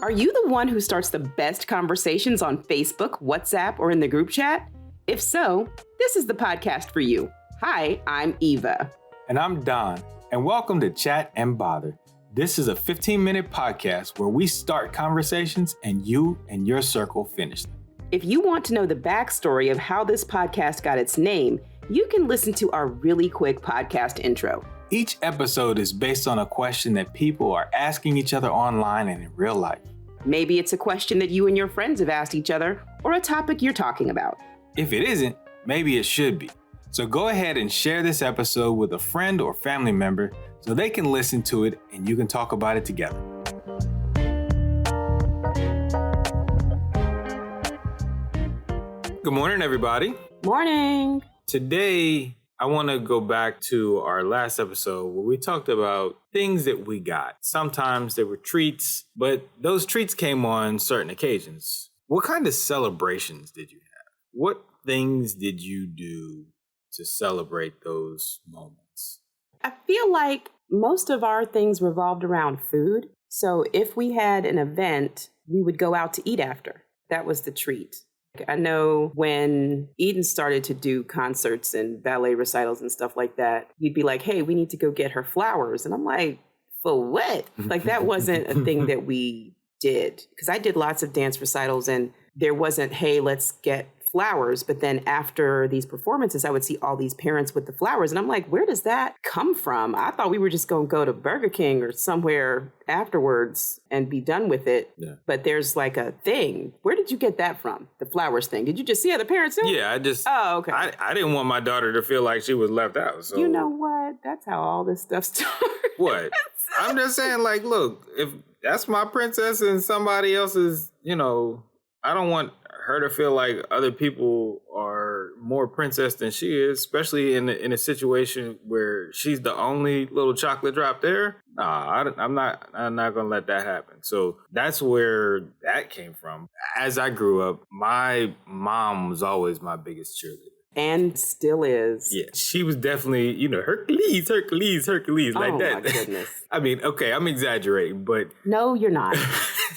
Are you the one who starts the best conversations on Facebook, WhatsApp, or in the group chat? If so, this is the podcast for you. Hi, I'm Eva. And I'm Don, and welcome to Chat and Bother. This is a 15-minute podcast where we start conversations and you and your circle finish them. If you want to know the backstory of how this podcast got its name, you can listen to our really quick podcast intro. Each episode is based on a question that people are asking each other online and in real life. Maybe it's a question that you and your friends have asked each other, or a topic you're talking about. If it isn't, maybe it should be. So go ahead and share this episode with a friend or family member so they can listen to it and you can talk about it together. Good morning, everybody. Morning. Today, I want to go back to our last episode where we talked about things that we got. Sometimes they were treats, but those treats came on certain occasions. What kind of celebrations did you have? What things did you do to celebrate those moments? I feel like most of our things revolved around food. So if we had an event, we would go out to eat after. That was the treat. I know when Eden started to do concerts and ballet recitals and stuff like that, you'd be like, hey, we need to go get her flowers. And I'm like, for what? Like, that wasn't a thing that we did. Because I did lots of dance recitals and there wasn't, hey, let's get flowers. But then after these performances, I would see all these parents with the flowers. And I'm like, where does that come from? I thought we were just going to go to Burger King or somewhere afterwards and be done with it. Yeah. But there's like a thing. Where did you get that from? The flowers thing. Did you just see other parents do? Yeah, Oh, okay. I didn't want my daughter to feel like she was left out. So you know what? That's how all this stuff started. What? I'm just saying, like, look, if that's my princess and somebody else's, I don't want her to feel like other people are more princess than she is, especially in a situation where she's the only little chocolate drop there. Nah, I'm not gonna let that happen. So that's where that came from. As I grew up, my mom was always my biggest cheerleader. And still is. Yeah, she was definitely, Hercules, like that. Oh, my goodness. I mean, okay, I'm exaggerating, but... No, you're not.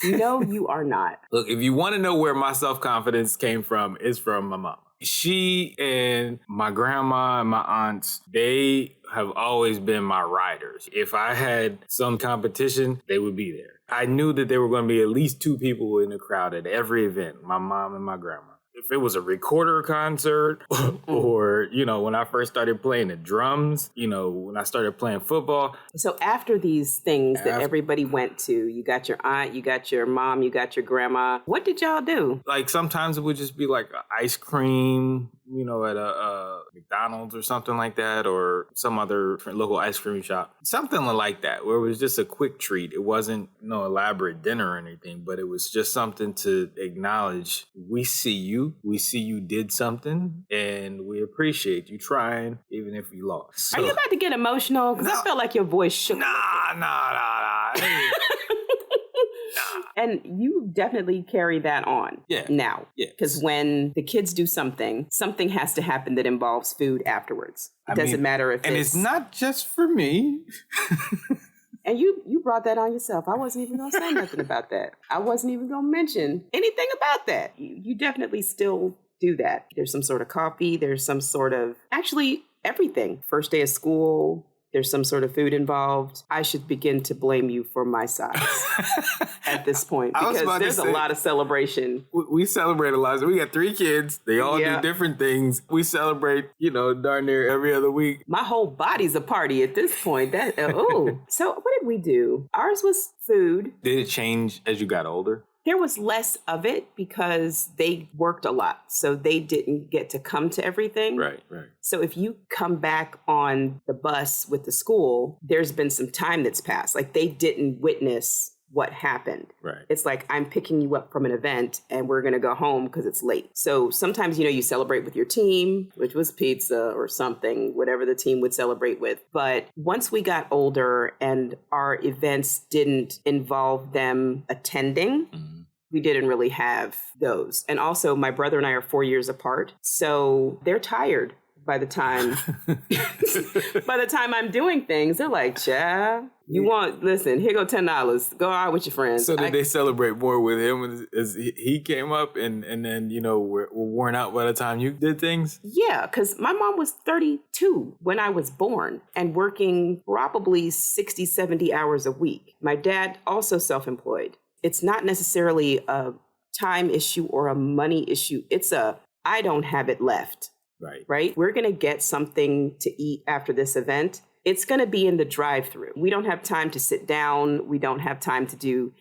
No, you are not. Look, if you want to know where my self-confidence came from, it's from my mom. She and my grandma and my aunts, they have always been my riders. If I had some competition, they would be there. I knew that there were going to be at least two people in the crowd at every event, my mom and my grandma. If it was a recorder concert or, when I first started playing the drums, when I started playing football. So after these things that everybody went to, you got your aunt, you got your mom, you got your grandma. What did y'all do? Like sometimes it would just be like ice cream, at a McDonald's or something like that, or some other local ice cream shop. Something like that, where it was just a quick treat. It wasn't no elaborate dinner or anything, but it was just something to acknowledge. We see you did something, and we appreciate you trying, even if you lost. So, are you about to get emotional? Because I felt like your voice shook. Nah. And you definitely carry that on now. Yeah. Because when the kids do something has to happen that involves food afterwards. It doesn't matter if it's not just for me. And you brought that on yourself. I wasn't even going to say nothing about that. I wasn't even going to mention anything about that. You definitely still do that. There's some sort of coffee. There's some sort of, actually, everything. First day of school. There's some sort of food involved. I should begin to blame you for my size at this point because there's a lot of celebration. We celebrate a lot. We got 3 kids. They all do different things. We celebrate, darn near every other week. My whole body's a party at this point. So what did we do? Ours was food. Did it change as you got older? There was less of it because they worked a lot. So they didn't get to come to everything. Right. So if you come back on the bus with the school, there's been some time that's passed. Like they didn't witness what happened. Right. It's like I'm picking you up from an event and we're going to go home because it's late. So sometimes, you celebrate with your team, which was pizza or something, whatever the team would celebrate with. But once we got older and our events didn't involve them attending, we didn't really have those. And also my brother and I are 4 years apart. So they're tired by the time I'm doing things, they're like, "Child, listen, here go $10. Go out with your friends." So did they celebrate more with him as he came up and then, were worn out by the time you did things? Yeah, because my mom was 32 when I was born and working probably 60, 70 hours a week. My dad also self-employed. It's not necessarily a time issue or a money issue. It's I don't have it left. Right? We're going to get something to eat after this event. It's going to be in the drive-thru. We don't have time to sit down. We don't have time to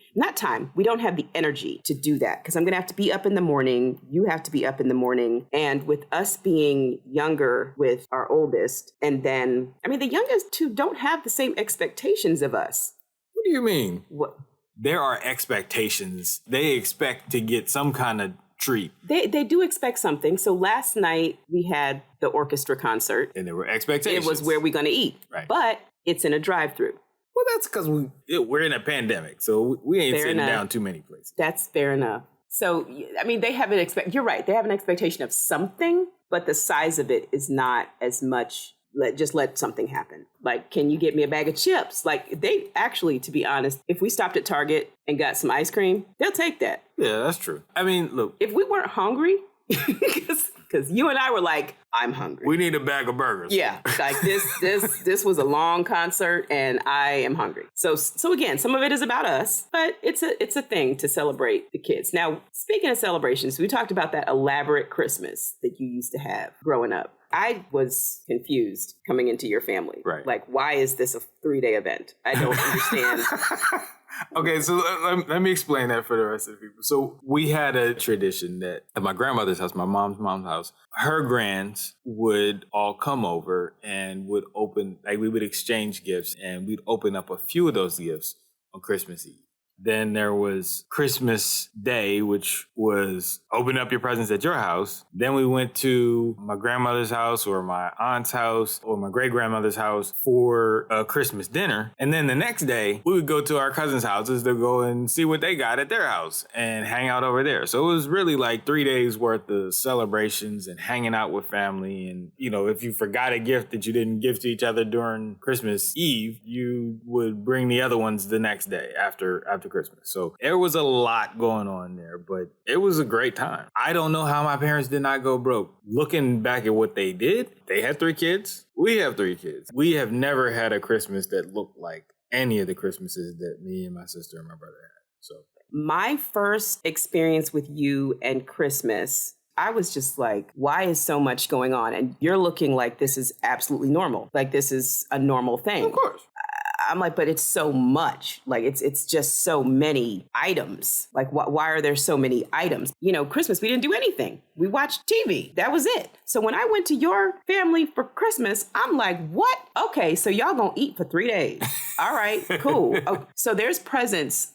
we don't have the energy to do that because I'm going to have to be up in the morning. You have to be up in the morning. And with us being younger with our oldest, and then, the youngest two don't have the same expectations of us. What do you mean? What? There are expectations. They expect to get some kind of treat. They do expect something. So last night we had the orchestra concert. And there were expectations. It was where we're going to eat. Right. But it's in a drive-thru. Well, that's because we're in a pandemic. So we ain't sitting down too many places. That's fair enough. So, they have you're right. They have an expectation of something, but the size of it is not as much. Just let something happen. Like, can you get me a bag of chips? Like, they actually, to be honest, if we stopped at Target and got some ice cream, they'll take that. Yeah, that's true. Look. If we weren't hungry, because you and I were like, I'm hungry. We need a bag of burgers. Yeah, like this was a long concert and I am hungry. So again, some of it is about us, but it's a thing to celebrate the kids. Now, speaking of celebrations, we talked about that elaborate Christmas that you used to have growing up. I was confused coming into your family. Right. Like, why is this a 3-day event? I don't understand. Okay, so let me explain that for the rest of the people. So we had a tradition that at my grandmother's house, my mom's house, her grands would all come over and would we would exchange gifts and we'd open up a few of those gifts on Christmas Eve. Then there was Christmas Day, which was open up your presents at your house. Then we went to my grandmother's house or my aunt's house or my great-grandmother's house for a Christmas dinner. And then the next day, we would go to our cousins' houses to go and see what they got at their house and hang out over there. So it was really like 3 days worth of celebrations and hanging out with family. And, if you forgot a gift that you didn't give to each other during Christmas Eve, you would bring the other ones the next day after Christmas. So there was a lot going on there, but it was a great time. I don't know how my parents did not go broke. Looking back at what they did, they had 3 kids. We have 3 kids. We have never had a Christmas that looked like any of the Christmases that me and my sister and my brother had. So my first experience with you and Christmas, I was just like, why is so much going on? And you're looking like this is absolutely normal. Like this is a normal thing. Of course. I'm like, but it's so much. Like, it's just so many items. Like, why are there so many items? Christmas, we didn't do anything. We watched TV. That was it. So when I went to your family for Christmas, I'm like, what? Okay, so y'all gonna eat for 3 days. All right, cool. Oh, so there's presents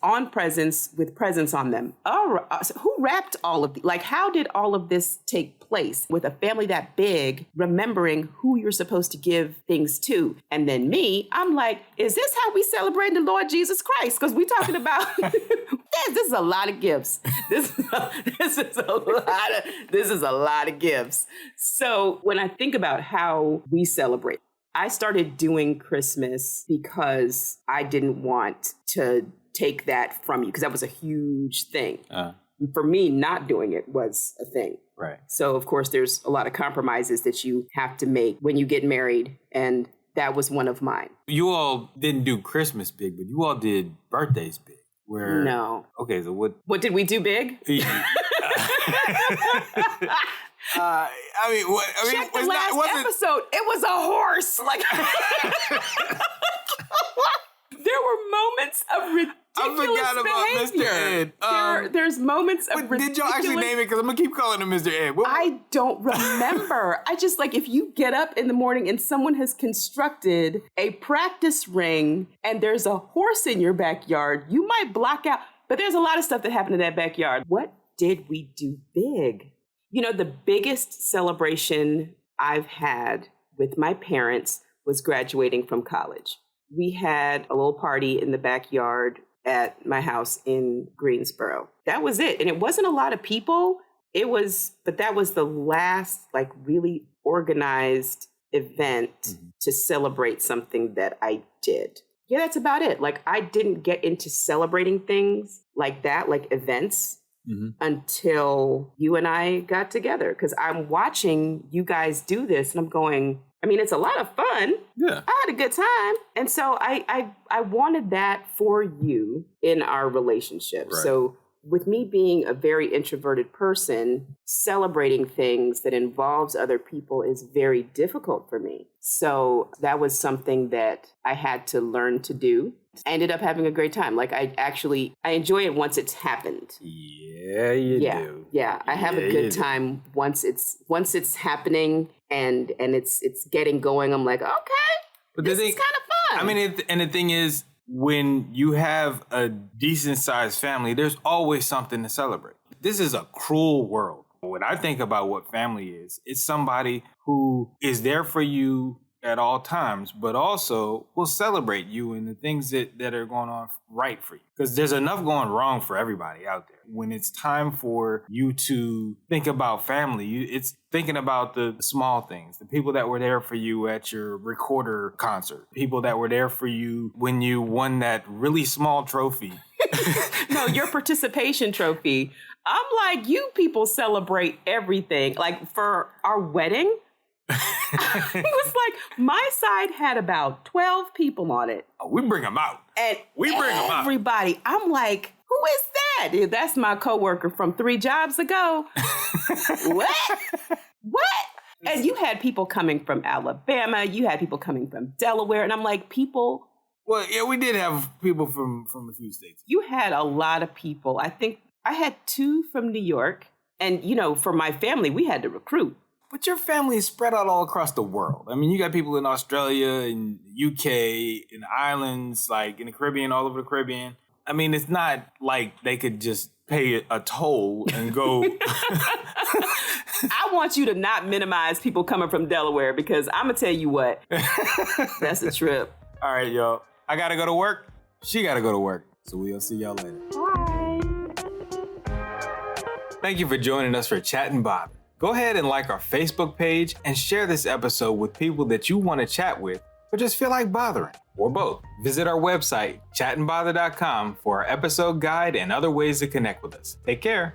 with presents on them. All right. So who wrapped all of like, how did all of this take place with a family that big, remembering who you're supposed to give things to? And then me, I'm like, is this how we celebrate the Lord Jesus Christ? Because we talking about this is a lot of gifts. This is a lot of gifts. So when I think about how we celebrate, I started doing Christmas because I didn't want to take that from you, because that was a huge thing. For me, not doing it was a thing. Right. So, of course, there's a lot of compromises that you have to make when you get married, and that was one of mine. You all didn't do Christmas big, but you all did birthdays big. No. Okay, so what? What did we do big? Check the last episode. It was a horse. Like there were moments of ridiculous I forgot about behavior. Mr. Ed. There's moments of ridiculous. Did y'all actually name it? Because I'm gonna keep calling him Mr. Ed. I don't remember. I just if you get up in the morning and someone has constructed a practice ring and there's a horse in your backyard, you might block out. But there's a lot of stuff that happened in that backyard. What did we do big? The biggest celebration I've had with my parents was graduating from college. We had a little party in the backyard at my house in Greensboro. That was it. And it wasn't a lot of people, But that was the last like really organized event to celebrate something that I did. Yeah, that's about it. Like I didn't get into celebrating things like that, like events, until you and I got together. Because I'm watching you guys do this and I'm going, I mean, it's a lot of fun. Yeah. I had a good time. And so I wanted that for you in our relationship. Right. So with me being a very introverted person, celebrating things that involves other people is very difficult for me. So that was something that I had to learn to do. I ended up having a great time. Like I enjoy it once it's happened. Yeah, you do. Yeah, I have a good time once it's happening and it's getting going. I'm like, okay, but this is kind of fun. I mean, and the thing is, when you have a decent sized family, there's always something to celebrate. This is a cruel world. When I think about what family is, it's somebody who is there for you at all times, but also will celebrate you and the things that are going on right for you. Because there's enough going wrong for everybody out there. When it's time for you to think about family, it's thinking about the small things, the people that were there for you at your recorder concert, people that were there for you when you won that really small trophy. No, your participation trophy. I'm like, you people celebrate everything. Like for our wedding, it was like my side had about 12 people on it. Oh, we bring them out. And we bring them out. Everybody. I'm like, who is that? Yeah, that's my coworker from 3 jobs ago. What? And you had people coming from Alabama. You had people coming from Delaware. And I'm like, people. Well, yeah, we did have people from a few states. You had a lot of people. I think I had 2 from New York. And, you know, for my family, we had to recruit. But your family is spread out all across the world. I mean, you got people in Australia, in the UK, in the islands, like in the Caribbean, all over the Caribbean. I mean, it's not like they could just pay a toll and go. I want you to not minimize people coming from Delaware because I'm going to tell you what, that's a trip. All right, y'all. I got to go to work. She got to go to work. So we'll see y'all later. Bye. Thank you for joining us for Chat and Bother. Go ahead and like our Facebook page and share this episode with people that you want to chat with or just feel like bothering, or both. Visit our website, chatandbother.com, for our episode guide and other ways to connect with us. Take care.